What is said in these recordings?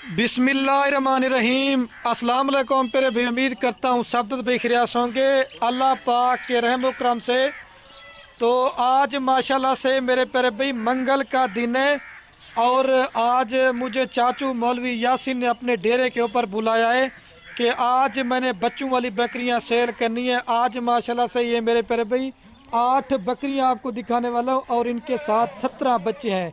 बिस्मिल्लाहिर्रहमानिर्रहीम। अस्सलाम वालेकुम प्यारे भाई, उम्मीद करता हूँ सब तो बेखियास होंगे अल्लाह पाक के रहम करम से। तो आज माशाल्लाह से मेरे प्यारे भाई मंगल का दिन है और आज मुझे चाचू मौलवी यासिन ने अपने डेरे के ऊपर बुलाया है कि आज मैंने बच्चों वाली बकरियां सेल करनी है। आज माशाल्लाह से ये मेरे प्यारे भाई 8 बकरियां आपको दिखाने वाला हूँ और इनके साथ 17 बच्चे हैं।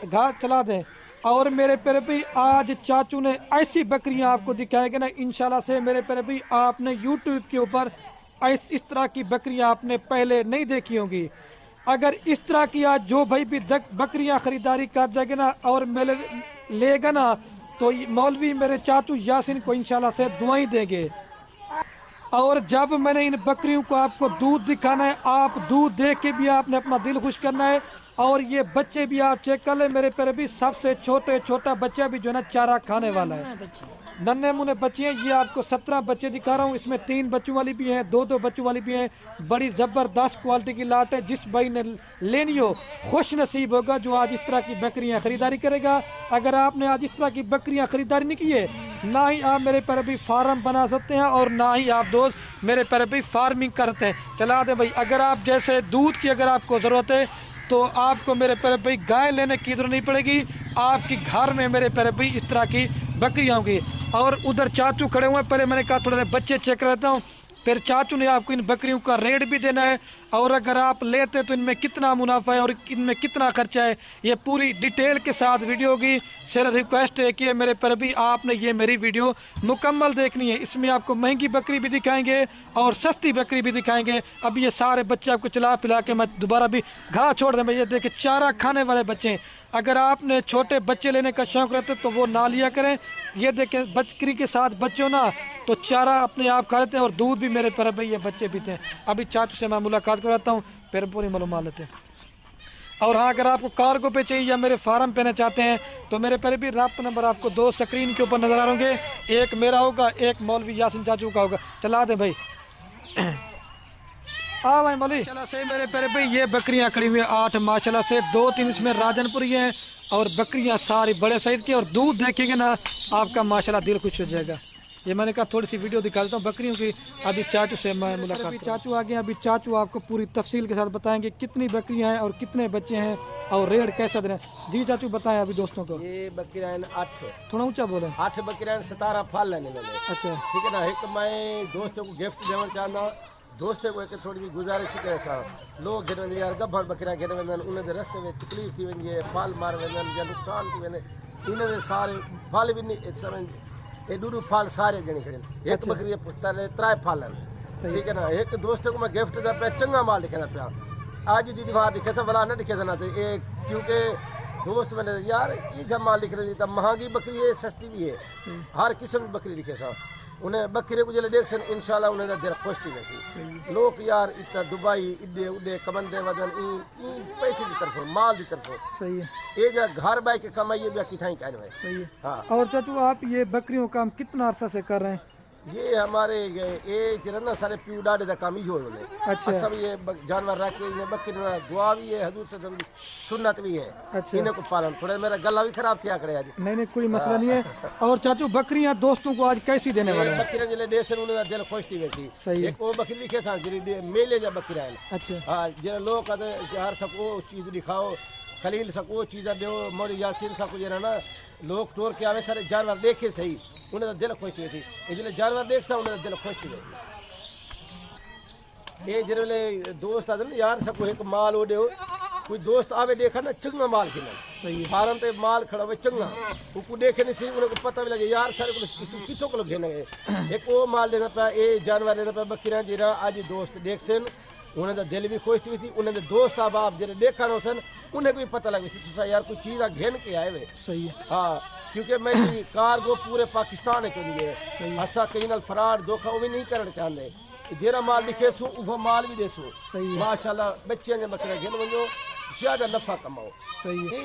घाट चला दें। और मेरे प्यारे भाई आज चाचू ने ऐसी बकरियां आपको दिखाएंगे ना इंशाल्लाह से मेरे प्यारे भाई, आपने यूट्यूब के ऊपर इस तरह की बकरियां आपने पहले नहीं देखी होंगी। अगर इस तरह की आज जो भाई भी बकरियां खरीदारी कर देगा ना और मेले लेगा ना तो मौलवी मेरे चाचू यासिन को इंशाल्लाह से दुआएं देंगे। और जब मैंने इन बकरियों को आपको दूध दिखाना है, आप दूध देख के भी आपने अपना दिल खुश करना है। और ये बच्चे भी आप चेक कर ले मेरे प्यारे भी, सबसे छोटा बच्चा भी जो है ना चारा खाने वाला है। नन्हे मुन्ने बच्चे हैं। ये आपको 17 बच्चे दिखा रहा हूँ। इसमें 3 बच्चों वाली भी हैं, 2 बच्चों वाली भी हैं। बड़ी ज़बरदस्त क्वालिटी की लाट है। जिस भाई ने लेनी हो खुश नसीब होगा जो आज इस तरह की बकरियां खरीदारी करेगा। अगर आपने आज इस तरह की बकरियां खरीदारी नहीं की है, ना ही आप मेरे प्यारे भी फार्म बना सकते हैं और ना ही आप दोस्त मेरे प्यारे भी फार्मिंग करते हैं। चला दे भाई, अगर आप जैसे दूध की अगर आपको ज़रूरत है तो आपको मेरे प्यारे भाई गाय लेने की जरूरत नहीं पड़ेगी। आपकी घर में मेरे प्यारे भाई इस तरह की बकरियां होंगी। और उधर चाचू खड़े हुए हैं, पहले मैंने कहा थोड़े बच्चे चेक करता हूँ, फिर चाचू ने आपको इन बकरियों का रेट भी देना है और अगर आप लेते तो इनमें कितना मुनाफा है और इनमें कितना खर्चा है, ये पूरी डिटेल के साथ वीडियो होगी। सिर्फ रिक्वेस्ट है कि मेरे पर भी आपने ये मेरी वीडियो मुकम्मल देखनी है। इसमें आपको महंगी बकरी भी दिखाएंगे और सस्ती बकरी भी दिखाएंगे। अब ये सारे बच्चे आपको चला पिला के मैं दोबारा भी घास छोड़ दें। ये देखे चारा खाने वाले बच्चे हैं। अगर आपने छोटे बच्चे लेने का शौक रहता तो वो ना लिया करें। ये देखें बकरी के साथ बच्चों ना तो चारा अपने आप खा लेते हैं और दूध भी मेरे पर भाई ये बच्चे पीते हैं। अभी चाचू से मैं मुलाकात कराता हूँ, फिर पूरी मालूमात लेते हैं। और हाँ, अगर आपको कार्गो पे चाहिए या मेरे फार्म पे चाहते हैं तो मेरे पर भी राब्ता नंबर आपको 2 स्क्रीन के ऊपर नजर आ रहे होंगे। एक मेरा होगा, एक मौलवी यासिन चाचू का होगा। चला दें भाई। हाँ भाई मौलवी चला से मेरे प्यारे भाई ये बकरियां खड़ी हुई 8 माशाल्लाह से 2-3 इसमें राजनपुरी हैं और बकरियां सारी बड़े साइज की और दूध देखेंगे ना आपका माशाल्लाह दिल खुश हो जाएगा। ये मैंने कहा थोड़ी सी वीडियो दिखा देता हूँ बकरियों की। अभी चाचू से मैं मुलाकात। चाचू आ गए। अभी चाचू आपको पूरी तफसील के साथ बताएंगे कितनी बकरियां हैं और कितने बच्चे हैं और रेट कैसा दे रहे हैं। जी चाचू बताएं अभी दोस्तों को। ये बकरियां 8, थोड़ा ऊंचा बोले। 8 बकरियां 17 फल लेने वाले। अच्छा ठीक है ना। एक मैं दोस्तों को गिफ्ट देना चाहना, दोस्तों को एक थोड़ी सी गुजारिश करे सा लोग गिर यार गब्बर बकरियां गिर वन उन्हें रस्ते में तकलीफ थी वही है, फल मार वन या नुकसान थी वन, इन्हें सारे फल भी नहीं समझ ये डूडू फल सारे गिने खड़े। एक बकरी पुत्तर 3 फल हैं। ठीक है ना। एक दोस्तों को मैं गिफ्ट दिया पे चंगा माल लिखना पाया। आज दी बात दिखे था वाला ना दिखे था ना, तो ये क्योंकि दोस्त मैंने यार ये जब माल लिख रही थी महंगी बकरी है सस्ती भी है, हर किस्म की बकरी लिखे सा उन्हें बकरे को जल्द देख सन इंशाल्लाह उन्हें दिल खुश थी वैसी। लोग यार इतना दुबई इडे उडे कमंदे वजन पैसे की तरफ माल की तरफ सही है। ये जब घर बाई के कमाइए भी कितना कहने सही है। हाँ। और चाचू आप ये बकरियों का काम कितना अरसा से कर रहे हैं? ये हमारे ये जरा सारे प्यू डाडे का काम ही हो अच्छा। सब ये जानवर रख के इन्हें बकरी दुआ भी है, हजूर से सुन्नत भी है। अच्छा। इन्हें को पालन थोड़ा मेरा गला भी खराब किया करे आज। नहीं कोई मसला नहीं है। और चाचू बकरियां दोस्तों को आज कैसी देने वाले हैं? बकरियां जिले देश उन्हें दिल खुश थी वैसी। सही है। एक वो बकरी लिखे था जिले मेले जा बकरियां। अच्छा हाँ जिले लोग कहते यार सबको चीज दिखाओ, खलील सको चीज़ा दो, मौली यासीन सको जरा ना लोग टोर के आवे सारे जानवर देखे सही उन्हें तो दिल खुश हुई थी। इसलिए जानवर देख सा उन्हें तो दिल खुश हुई थी। ये जिले दोस्त आते ना यार सबको एक माल ओडे हो, कोई दोस्त आवे देखा ना चंगा माल खिला फारम पे माल खड़ा हुए चंगा उनको देखे नहीं सी उन्हें पता भी लगे यार सारे को कितों को घेने गए। एक वो माल लेना पाया, ये जानवर लेना पाया बकरियां जरा आज दोस्त देख सन उन्हें तो दिल भी खुश हुई थी। उन्हें तो दोस्त अब आप जरा देखा ना सन उन्हें भी पता लगे यार कोई चीज़ घेन के आए वे। सही है। हाँ क्योंकि मेरी कार्गो पूरे पाकिस्तान चुनी है। असा कहीं नाल फ्रॉड धोखा वो भी नहीं करना चाहते। जेरा माल लिखे सो वो माल भी देसो। सही है। माशाल्लाह बच्चे ने बकरे घेन वजो ज्यादा नफा कमाओ। सही है।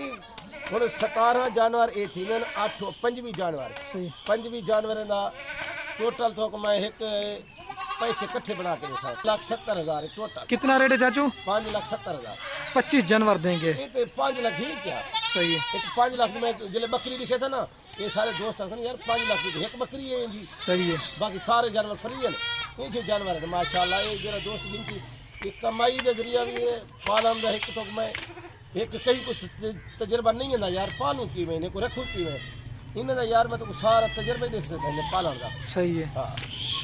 थोड़े 17 जानवर ये थी 8 5 जानवर। सही 5 जानवर ना टोटल तो मैं एक पैसे इकट्ठे बना के देता 1,70,000 टोटल। कितना रेट है चाचू? 5,70,000। 25 जानवर देंगे। ये तो 5 लाख ही क्या सही है। एक 5 लाख में जिले बकरी दिखे था ना, ये सारे दोस्त आते यार 5 लाख की एक बकरी है जी। सही है। बाकी सारे जानवर फ्री है, ये जानवर है माशाल्लाह। ये जरा दोस्त जिनकी ये कमाई का जरिया भी है, पालन का एक तो मैं एक कहीं कुछ तजर्बा नहीं है ना यार, पालू की मैंने को रखू की मैं इन्हें यार मैं तो सारा तजर्बा ही देख सकता हूँ पालन का। सही है। हाँ।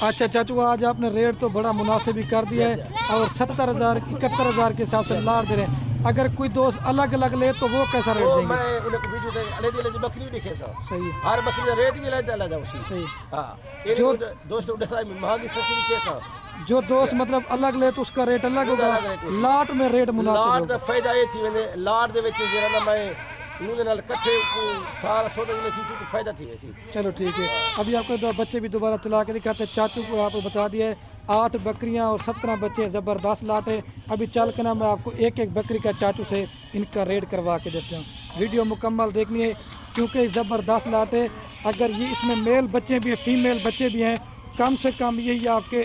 अच्छा चाचू, आज आपने रेट तो बड़ा मुनासिब ही कर दिया है और 70,000 71,000 के हिसाब से लाड़ दे रहे हैं। अगर कोई दोस्त अलग अलग ले तो वो कैसा रेट देंगे? मैं उन्हें को वीडियो दे अलग बकरी दिखे सर। सही है। हर बकरी का रेट भी अलग उसी। सही। हां जो दोस्तों महंगी सस्ती दिखे सर, जो दोस्त मतलब अलग ले तो उसका रेट अलग होगा, लाट में रेट मुनासिब लाट होगा। का फायदा ये थी मैंने लाट दे विच जरा ना मैं उन्होंने नाल इकट्ठे सारा सौदा जिले थी तो फायदा थी ऐसी। चलो ठीक है। अभी आपको दो बच्चे भी दोबारा चला के दिखाते हैं। चाचू को आपको बता दिया है 8 बकरियां और 17 बच्चे, ज़बरदस्त लाट है। अभी चल के ना मैं आपको एक एक बकरी का चाचू से इनका रेट करवा के देते हैं। वीडियो मुकम्मल देखनी है क्योंकि ज़बरदस्त लाट है। अगर ये इसमें मेल बच्चे भी हैं, फीमेल बच्चे भी हैं, कम से कम यही आपके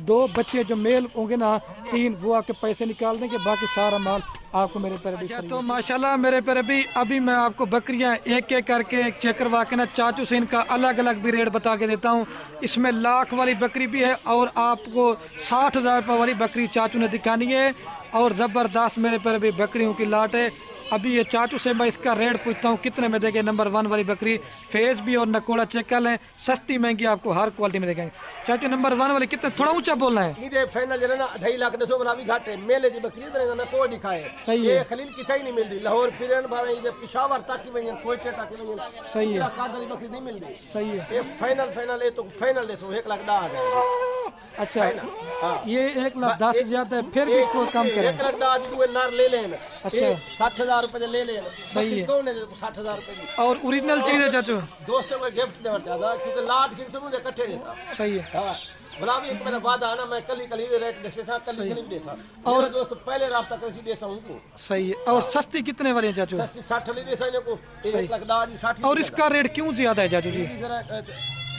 2 बच्चे जो मेल होंगे ना 3 वो आपके पैसे निकाल देंगे, बाकी सारा माल आपको मेरे पर भी। तो माशाल्लाह मेरे पर भी अभी मैं आपको बकरियां एक एक करके चेक करवा के ना चाचू से इनका अलग अलग भी रेट बता के देता हूं। इसमें लाख वाली बकरी भी है और आपको 60,000 रुपये वाली बकरी चाचू ने दिखानी है और ज़बरदस्त मेरे पर भी बकरियों की लाट है। अभी ये चाचू से मैं इसका रेट पूछता हूँ कितने में देंगे। नंबर 1 वाली बकरी फेस भी और नकोड़ा चेक कर लें, सस्ती महंगी आपको हर क्वालिटी में देखेंगे। चाचू नंबर 1 वाली कितने, थोड़ा ऊंचा बोलना है। ये फाइनल जरा ना 2.5 लाख 10 बना भी घाटे मेले की बकरी देने ना कोई दिखाए। सही ये है। खलील की ही नहीं मिलती, लाहौर फिरन बारा ये पेशावर तक में कोई टेटा की नहीं। सही है। कादरी बकरी नहीं मिलती। सही है। ये फाइनल है तो फाइनल दे 1,10,000। अच्छा हाँ। ये 1,10,000 ज्यादा है, फिर भी कोई कम करें। 1,10,000 तू नार ले लेना। अच्छा 60,000 रुपए ले लेना। सही है। कौन है 60,000 रुपए की और ओरिजिनल चीज है चाचू। दोस्तों को गिफ्ट देना चाहता क्योंकि लाट की समूह इकट्ठे रहता। सही है। हाँ भला भी एक मेरा वादा है ना, मैं कल रेट देखे था, कल नहीं देता। और और दोस्त पहले रास्ता कर दे उनको। सही है। और सस्ती कितने वाली है चाचू? सस्ती 60 ले दे को 1,10,000 और इसका रेट क्यों ज्यादा है चाचू जी?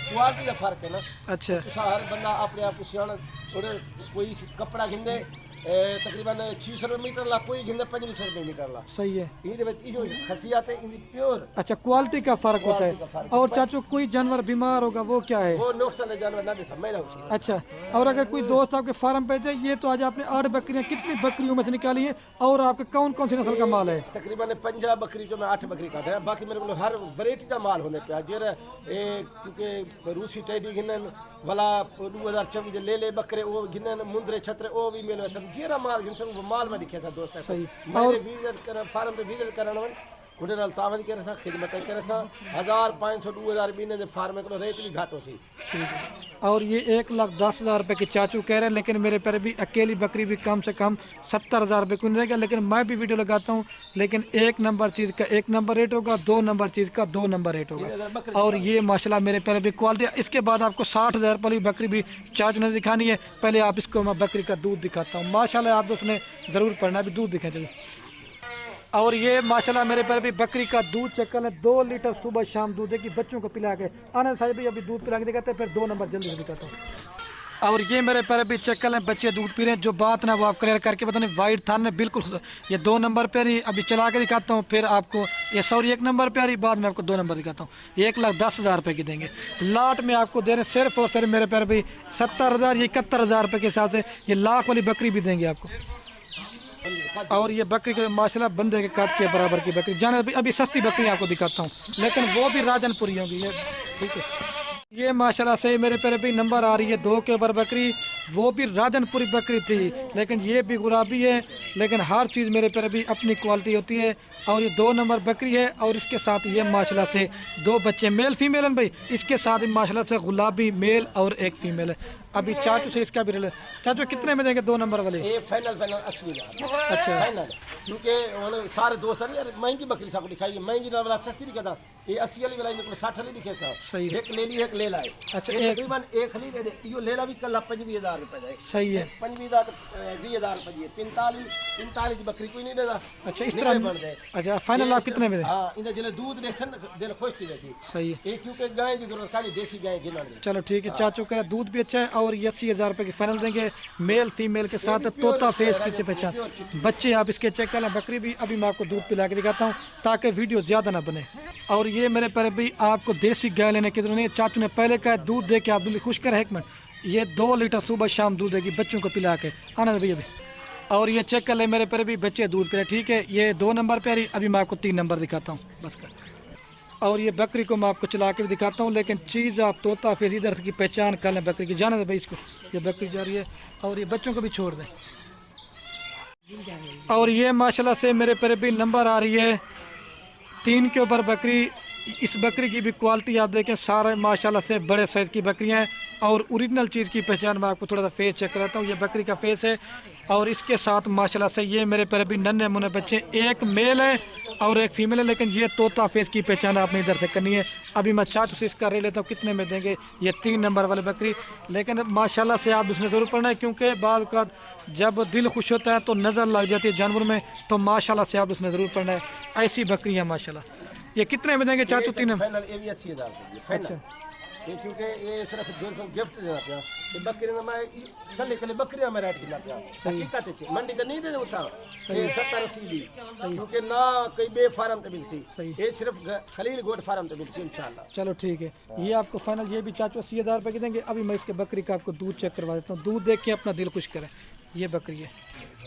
क्वालिटी का फर्क है ना। अच्छा हर बंदा अपने आप को सियाना थोड़े कोई कपड़ा घिंदे तकरीबन 600 रुपये मीटर ला, कोई घिंदे 2500 रुपये मीटर ला। सही है। ये जो खसियात है इनकी प्योर। अच्छा क्वालिटी का फर्क होता है। और चाचू कोई जानवर बीमार होगा वो क्या है? वो नुकसान है जानवर ना दे सब महिला उसी। अच्छा और अगर कोई दोस्त आपके फार्म पे जाए, ये तो आज आपने 8 बकरियां कितनी बकरियों में से निकाली है और आपके कौन कौन सी नस्ल का माल है? तकरीबन 50 बकरी जो मैं 8 बकरी का था, बाकी मेरे को हर वैरायटी का माल होने पे जरा क्योंकि रूसी टेडी गिनन वाला 2024 ले ले बकरे वो गिनन मुंदरे छतरे वो भी मिले सब जेरा माल गिन सब माल में दिखे था दोस्त। सही। और विजिट कर फार्म पे विजिट करन वन उन्हें नाल तावन करे सा खिदमत करे सा 1,500 2,000 बीने दे फार्म में को रेट भी घाटो सी। ठीक है। और ये 1,10,000 रुपए की चाचू कह रहे हैं, लेकिन मेरे पर भी अकेली बकरी भी कम से कम 70,000 रुपये को मिलेगा। लेकिन मैं भी वीडियो लगाता हूँ, लेकिन 1 नंबर चीज़ का 1 नंबर रेट होगा, 2 नंबर चीज़ का 2 नंबर रेट होगा। और ये माशाल्लाह मेरे पर भी क्वालिटी। इसके बाद आपको 60,000 रुपये की बकरी भी चाचू ने दिखानी है। पहले आप इसको मैं बकरी का दूध दिखाता हूँ। माशाल्लाह आप उसने ज़रूर पढ़ना, अभी दूध दिखाएं चलो। और ये माशाल्लाह मेरे पर भी बकरी का दूध चेक कर लें, 2 लीटर सुबह शाम दूध है कि बच्चों को पिला के आनंद साहब भी अभी दूध पिला के दिखाते हैं, फिर 2 नंबर जल्दी से दिखाता हूँ। और ये मेरे पर भी चेक कर लें, बच्चे दूध पी रहे हैं। जो बात ना वो आप क्लियर करके बताने, वाइट थान में बिल्कुल ये 2 नंबर पर ही अभी चला के दिखाता हूँ, फिर आपको ये सॉरी 1 नंबर पर ही बाद में आपको 2 नंबर दिखाता हूँ। 1,10,000 रुपये की देंगे लाट में आपको दे रहे सिर्फ और सिर्फ मेरे पर भी 70,000 ये 71,000 रुपये के हिसाब से ये लाख वाली बकरी भी देंगे आपको। और ये बकरी के माशाल्लाह बंदे के काट के बराबर की बकरी जाने अभी सस्ती बकरी आपको दिखाता हूँ, लेकिन वो भी राजनपुरी होगी ये। ठीक है। ये माशाल्लाह से मेरे पे भी नंबर आ रही है 2 के ऊपर बकरी, वो भी राजनपुरी बकरी थी, लेकिन ये भी गुलाबी है। लेकिन हर चीज़ मेरे पे भी अपनी क्वालिटी होती है। और ये 2 नंबर बकरी है और इसके साथ ये माशाल्लाह से 2 बच्चे मेल फीमेल हैं भाई। इसके साथ ही माशाल्लाह से गुलाबी मेल और 1 फीमेल है। अभी चाचू से इसका भी रिले, चाचू कितने में देंगे 2 नंबर वाले? ये फाइनल 80,000। अच्छा फाइनल क्योंकि सारे दोस्त हैं यार महंगी बकरी साको दिखाई महंगी ना वाला सस्ती नहीं कहता। ये 80 वाली वाला इनको 60 वाली दिखे सा। सही। एक ले ली एक ले लाए। अच्छा तकरीबन एक खरीद यो लेला भी कल 25,000 5000 रुपए है। सही है। 25 20,000 रुपए जी 45 की बकरी कोई नहीं देता। अच्छा इस तरह बन जाए। अच्छा फाइनल आप कितने में दे? हाँ इन्हें जिले दूध देखन दिल खुश थी रहती। सही है। एक क्योंकि गाय की जरूरत खाली देसी गाय गिना दे। चलो ठीक है। चाचू का दूध भी अच्छा है और ये 80,000 रुपए की फाइनल देंगे। मेल फीमेल के साथ तोता फेस की पहचान। बच्चे आप इसके चेक कर लें। बकरी भी अभी मैं आपको दूध पिला के दिखाता हूँ ताकि वीडियो ज्यादा ना बने। और ये मेरे पर भी आपको देसी गाय लेने की जरूरत नहीं। चाचू ने पहले कहा दूध दे के आप दिल खुश कर। 1 मिनट, ये 2 लीटर सुबह शाम दूध देगी बच्चों को पिला के। आना भैया भी। और ये चेक कर ले मेरे पर भी बच्चे दूध पिला। ठीक है ये 2 नंबर पे आ रही। अभी मैं आपको 3 नंबर दिखाता हूँ बस कर। और ये बकरी को मैं आपको चला के भी दिखाता हूँ लेकिन चीज़ आप तोता फिर इधर की पहचान कर लें बकरी की। जाने दे भाई इसको। ये बकरी जा रही है और ये बच्चों को भी छोड़ दें। और ये माशाल्लाह से मेरे पर भी नंबर आ रही है 3 के ऊपर बकरी। इस बकरी की भी क्वालिटी आप देखें सारे माशाल्लाह से बड़े साइज की बकरियां हैं। और ओरिजिनल चीज़ की पहचान मैं आपको थोड़ा सा फेस चेक कराता हूँ। ये बकरी का फेस है और इसके साथ माशाल्लाह से ये मेरे पर भी नन्हे मुन्ने बच्चे। एक मेल है और एक फीमेल है लेकिन ये तोता फेस की पहचान आपने इधर से करनी है। अभी मैं चाचू से इसका रेट लेता हूँ कितने में देंगे। ये 3 नंबर वाली बकरी लेकिन माशाल्लाह से आप उसने ज़रूर पढ़ना है क्योंकि बाद का जब दिल खुश होता है तो नज़र लग जाती है जानवर में। तो माशाल्लाह से आप उसने ज़रूर पढ़ना है। ऐसी बकरियाँ माशाल्लाह। ये कितने में देंगे चाचू? 3 फाइनल ये भी 80,000। अच्छा ये क्योंकि ये सिर्फ 150 गिफ्ट देना पिया। ये बकरी ने मैं कल बकरियां में रेट किला पिया। हकीकत है मंडी तो नहीं देने उठा। ये 70-80 दी क्योंकि ना कोई बे फार्म तो मिलसी। ये सिर्फ खलील गोट फार्म तो मिलसी इंशाल्लाह। चलो ठीक है। ये आपको फाइनल ये भी चाचू 80,000 रुपए की देंगे। अभी मैं इसके बकरी का आपको दूध चेक करवा देता हूँ। दूध देख के अपना दिल खुश करें। ये बकरी है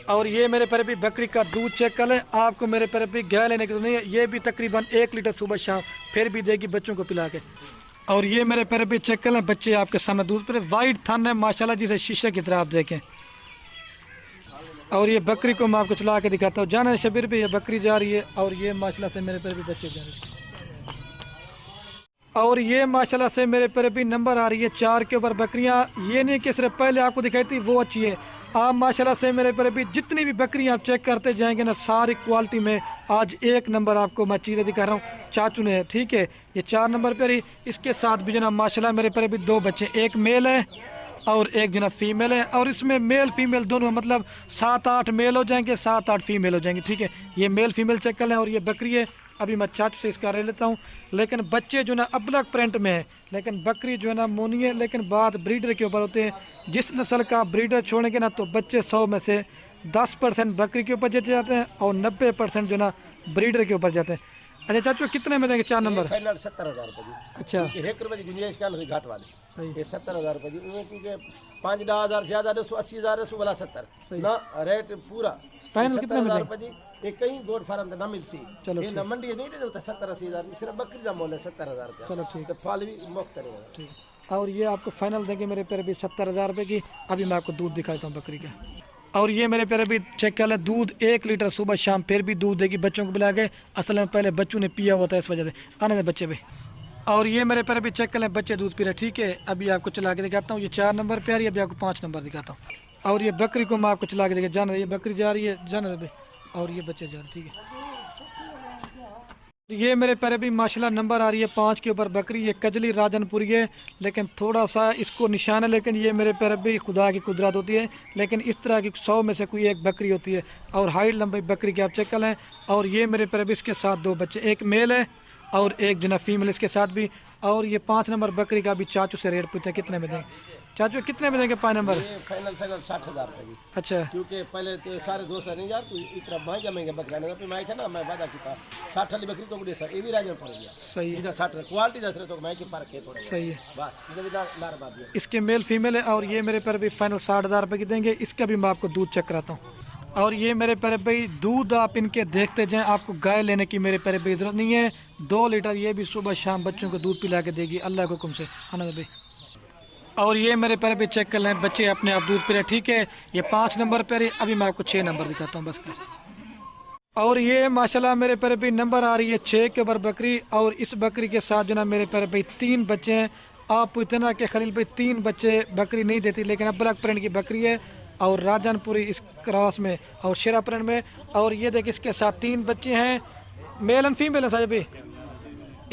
और ये मेरे पर भी बकरी का दूध चेक कर लें। आपको मेरे पर भी गाय लेने की जरूरत नहीं है। ये भी तकरीबन 1 लीटर सुबह शाम फिर भी देगी बच्चों को पिला के। और ये मेरे पर भी चेक कर लें। बच्चे आपके सामने दूध पर वाइट थन है माशाल्लाह जिसे शीशे की तरह आप देखें। और ये बकरी को मैं आपको चला के दिखाता हूँ। जाना शबीर भी ये बकरी जा रही है और ये माशाल्लाह से मेरे पर भी बच्चे जा रहे हैं। और ये माशाल्लाह से मेरे पर भी नंबर आ रही है 4 के ऊपर बकरियां। ये नहीं कि सिर्फ पहले आपको दिखाई थी वो अच्छी है। आप माशाल्लाह से मेरे पर भी जितनी भी बकरियां आप चेक करते जाएंगे ना सारी क्वालिटी में आज 1 नंबर आपको मैं चीज़ें दिखा रहा हूँ चाचू ने। ठीक है ये 4 नंबर पर ही। इसके साथ भी जना माशाल्लाह मेरे पर भी 2 बच्चे। एक मेल है और एक जना फीमेल है। और इसमें मेल फीमेल दोनों मतलब 7-8 मेल हो जाएंगे 7-8 फीमेल हो जाएंगे। ठीक है ये मेल फीमेल चेक कर लें। और ये बकरी है। अभी मैं चाचू से इसका ले लेता हूँ लेकिन बच्चे जो ना अबलग प्रिंट में है लेकिन बकरी जो है ना मोनी है। लेकिन बात ब्रीडर के ऊपर होते हैं। जिस नस्ल का ब्रीडर छोड़ेंगे ना तो बच्चे 100 में से 10% बकरी के ऊपर जीते जाते हैं और 90% जो ना ब्रीडर के ऊपर जाते हैं। अच्छा चाचू कितने में देंगे 4 नंबर? फाइनल 70,000 रुपए। अच्छा 1 रुपए की गुंजाइश क्या नहीं घाट वाले। ये 70,000 रुपए की क्योंकि 5-10,000 ज्यादा 80,000 वाला 70 ना रेट पूरा फाइनल कितने में रुपए जी। एक कहीं गोड फार्म ना मिलसी। चलो ये ना मंडी नहीं दे देता 70-80,000 सिर्फ बकरी का मोल है 70,000 रुपया। चलो ठीक तो फल भी मुफ्त करेगा। ठीक। और ये आपको फाइनल देंगे मेरे पर भी 70,000 रुपए की। अभी मैं आपको दूध दिखाता हूँ बकरी का। और ये मेरे पर भी चेक कर लें। दूध 1 लीटर सुबह शाम फिर भी दूध देगी बच्चों को बुला के। असल में पहले बच्चों ने पिया हुआ था इस वजह से। आने दे बच्चे भी। और ये मेरे पर भी चेक कर लें बच्चे दूध पी रहे। ठीक है अभी आपको चला के दिखाता हूँ। ये 4 नंबर पे आ रही है। अभी आपको 5 नंबर दिखाता हूँ। और ये बकरी को मैं आपको चला के दिखा। जाना ये बकरी जा रही है जाना दे। और ये बच्चे जा रहे। ठीक है ये मेरे पैरे भी माशाल्लाह नंबर आ रही है 5 के ऊपर बकरी। ये कजली राजनपुरी है लेकिन थोड़ा सा इसको निशान है। लेकिन ये मेरे पैरे भी खुदा की कुदरत होती है। लेकिन इस तरह की 100 में से कोई एक बकरी होती है। और हाइट लंबाई बकरी की आप चेक कर लें। और ये मेरे पैरे भी इसके साथ 2 बच्चे। एक मेल है और एक जना फीमेल इसके साथ भी। और ये 5 नंबर बकरी का भी चाचू से रेट पूछा कितने में देंगे। चाचू कितने में देंगे 5 नंबर? ये फाइनल 60,000 रुपए की। अच्छा क्योंकि पहले तो सारे दोस्त नहीं यार तू इतना महंगा महंगा बकरा नहीं तो मैं था ना मैं वादा किया 60 वाली बकरी तो सर ये भी राजन पड़ गया। सही है। इधर 60 क्वालिटी दस रहे तो मैं की फर्क है थोड़ा। सही है बस इधर भी लार बात है। इसके मेल फीमेल है। और ये मेरे पर भी फाइनल 60,000 रुपए की देंगे। इसका भी मैं आपको दूध चेक कराता हूँ। और ये मेरे पर भाई दूध आप इनके देखते जाएं। आपको गाय लेने की मेरे पर भी जरूरत नहीं है। 2 लीटर ये भी सुबह शाम बच्चों को दूध पिला के देगी अल्लाह के हुक्म से। आनंद भाई। और ये मेरे पर भी चेक कर लें बच्चे अपने आप दूध पी रहे। ठीक है ये 5 नंबर पर है। अभी मैं आपको 6 नंबर दिखाता हूँ बस कर। और ये माशाल्लाह मेरे पर भी नंबर आ रही है 6 के ऊपर बकरी। और इस बकरी के साथ जो ना मेरे पर भाई 3 बच्चे हैं। आप इतना के खलील भाई 3 बच्चे बकरी नहीं देती लेकिन अब ब्लैक प्रिंट की बकरी है और राजनपुरी इस क्रॉस में और शेरा प्रिंट में। और ये देख इसके साथ 3 बच्चे हैं मेल एंड फीमेल है साहब।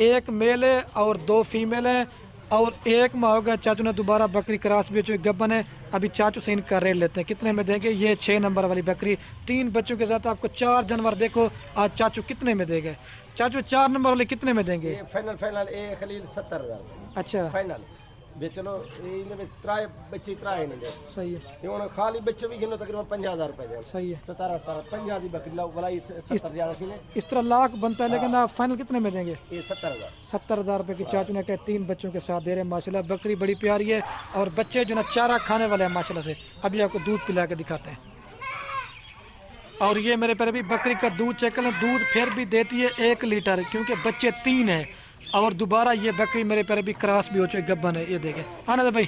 एक मेल है और 2 फीमेल हैं। और एक माह होगा चाचू ने दोबारा बकरी क्रॉस बेचो गब्बन है। अभी चाचू से इनका रेट लेते हैं, कितने में देंगे। ये 6 नंबर वाली बकरी 3 बच्चों के साथ आपको 4 जानवर, देखो आज चाचू कितने में देंगे। चाचू 4 नंबर वाले कितने में देंगे। फाइनल फाइनल ए खलील 70,000 अच्छा फाइनल बे चलो इनमें त्राए बच्चे त्राए नहीं दे सही है, ये उन्होंने खाली बच्चे भी गिनो तकरीबन 50,000 रुपए दे। सही है। 50 की बकरी लाओ भलाई 70,000 की इस तरह लाख बनता है, लेकिन आप फाइनल कितने में देंगे। ये 70,000 70,000 रुपए की चाचू ने कहा 3 बच्चों के साथ दे रहे हैं। माशाल्लाह बकरी बड़ी प्यारी है और बच्चे जो ना चारा खाने वाले हैं माशाल्लाह से। अभी आपको दूध पिला के दिखाते हैं। और ये मेरे पर भी बकरी का दूध चेक करें, दूध फिर भी देती है 1 लीटर, क्योंकि बच्चे 3 हैं। और दोबारा ये बकरी मेरे पर भी क्रॉस भी हो चुकी गब्बन है, ये देखें आना भाई।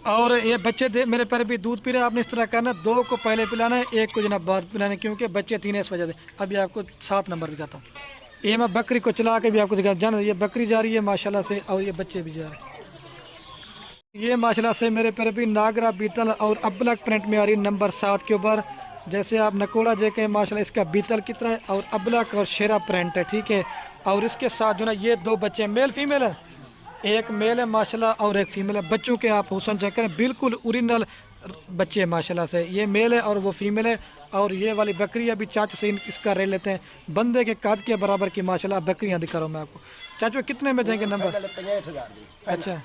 और ये बच्चे मेरे पर भी दूध पी रहे हैं। आपने इस तरह करना, 2 को पहले पिलाना है, 1 को जनाब बाद पिलाना है, क्योंकि बच्चे 3 है इस वजह से। अभी आपको 7 नंबर दिखाता हूँ। ये मैं बकरी को चला के भी आपको दिखा जाना, ये बकरी जा रही है माशाल्लाह से और ये बच्चे भी जा रहे हैं। ये माशाल्लाह से मेरे पर भी नागरा बीतल और अबलक प्रिंट में आ रही नंबर 7 के ऊपर। जैसे आप नकोड़ा देखें माशाल्लाह इसका बीतल कितना है और अबलक और शेरा प्रिंट है, ठीक है। और इसके साथ जो ना ये 2 बच्चे मेल फीमेल है, एक मेल है माशाल्लाह और एक फीमेल है। बच्चों के आप हुसन चेक करें, बिल्कुल ओरिजिनल बच्चे माशाल्लाह से। ये मेल है और वो फीमेल है। और ये वाली बकरी अभी चाचू से इसका रेट लेते हैं, बंदे के काद के बराबर की माशाल्लाह बकरियां दिखा रहा हूँ मैं आपको। चाचू कितने में देंगे नंबर। 65,000 अच्छा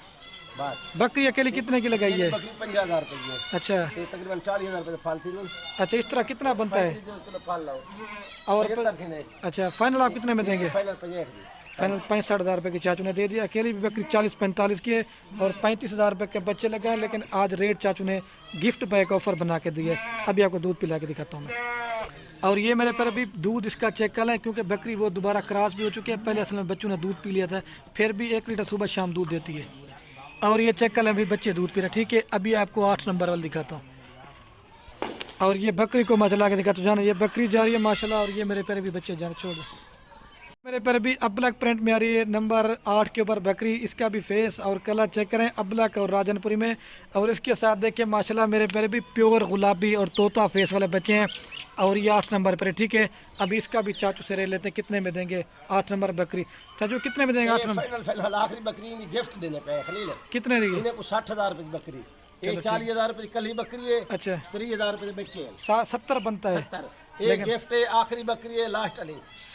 बस। बकरी अकेली कितने की लगाई है। बकरी 50,000 रुपए की है। अच्छा तकरीबन 40,000 रुपए फालती दूं। अच्छा इस तरह कितना बनता है। पाल लाओ और 75 थी नहीं। अच्छा फाइनल आप कितने में देंगे। फाइनल 65 फाइनल 65,000 रुपए की चाचू ने दे दिया। अकेली भी बकरी 40-45 की है और 35,000 रुपए के बच्चे लगे हैं। लेकिन आज रेट चाचू ने गिफ्ट पैक ऑफर बना के दिया है। अभी आपको दूध पिला के दिखाता हूँ मैं। और ये मेरे पर अभी दूध इसका चेक कर लें, क्योंकि बकरी वो दोबारा क्रॉस भी हो चुकी है। पहले असल में बच्चों ने दूध पी लिया था, फिर भी 1 लीटर सुबह शाम दूध देती है। और ये चेक कर लें अभी बच्चे दूध पी रहे, ठीक है। अभी आपको 8 नंबर वाला दिखाता हूँ। और ये बकरी को मैं चला के दिखाता हूँ, जाना ये बकरी जा रही है माशाल्लाह। और ये मेरे पर भी बच्चे जाना छोड़ दो। मेरे पर भी अबलक प्रिंट में आ रही है नंबर 8 के ऊपर बकरी। इसका भी फेस और कलर चेक करें, अबलक और राजनपुरी में। और इसके साथ देखिए माशाल्लाह मेरे पर भी प्योर गुलाबी और तोता फेस वाले बच्चे हैं। और ये 8 नंबर पर है, ठीक है। अभी इसका भी चाचू से रेट लेते हैं, कितने में देंगे 8 नंबर बकरी। चाचू कितने में देंगे 8 नंबर। फाइनल आखिरी बकरी गिफ्ट देने पे खलील कितने देंगे। इन्हें को 60,000 रुपए की बकरी, ये 40,000 रुपए की कल ही बकरी है। अच्छा 30,000 रुपए के बच्चे हैं। 70 बनता है। 70 एक गिफ्ट है, आखिरी बकरी है लास्ट वाली।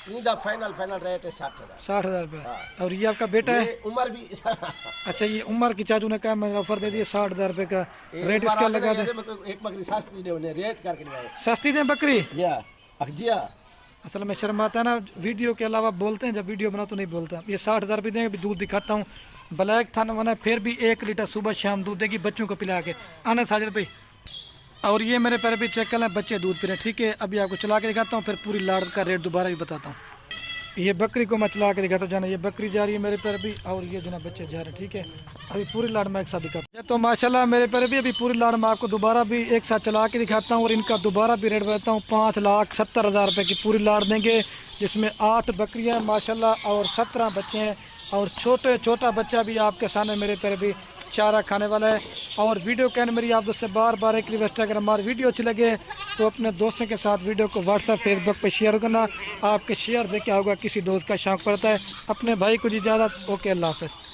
इनका फाइनल रेट है 60,000। 60,000 रुपये। और ये आपका बेटा है। उम्र भी अच्छा ये उम्र की चाचू ने कहा मैंने ऑफर दे दिया 60,000 रुपये का रेट इसका लगा दे। एक बकरी सस्ती दे उन्हें रेट करके लगाए। सस्ती दें बकरी। जी असल में शर्माता है ना, वीडियो के अलावा बोलते हैं, जब वीडियो बनाओ तो नहीं बोलता। ये 60,000 रुपये देंगे। अभी दूध दिखाता हूँ, ब्लैक था ना, फिर भी 1 लीटर सुबह शाम दूध देगी बच्चों को पिला के। आना साजिद भाई। और ये मेरे पैर भी चेक कर लें, बच्चे दूध पी रहे, ठीक है। अभी आपको चला के दिखाता हूँ, फिर पूरी लाड़ का रेट दोबारा भी बताता हूँ। ये बकरी को मैं चला के दिखाता हूँ, जाना ये बकरी जा रही है मेरे पैर भी। और ये जो ना बच्चे जा रहे हैं, ठीक है। अभी पूरी लाड़ में एक साथ दिखाता हूँ। तो माशाल्लाह मेरे पैर भी अभी पूरी लाड़ में आपको दोबारा भी एक साथ चला के दिखाता हूँ। और इनका दोबारा भी रेट बताता हूँ। 5,70,000 रुपये की पूरी लाड़ देंगे, जिसमें 8 बकरियाँ माशाल्लाह और 17 बच्चे हैं। और छोटा बच्चा भी आपके सामने मेरे पैर भी चारा खाने वाला है। और वीडियो कहने मेरी आप दोस्तों बार एक रिक्वेस्ट है, अगर हमारी वीडियो अच्छी लगे तो अपने दोस्तों के साथ वीडियो को व्हाट्सएप फेसबुक पे शेयर करना। आपके शेयर से क्या होगा, किसी दोस्त का शौक पड़ता है। अपने भाई को जी इजाज़त। ओके अल्लाह हाफ़िज़।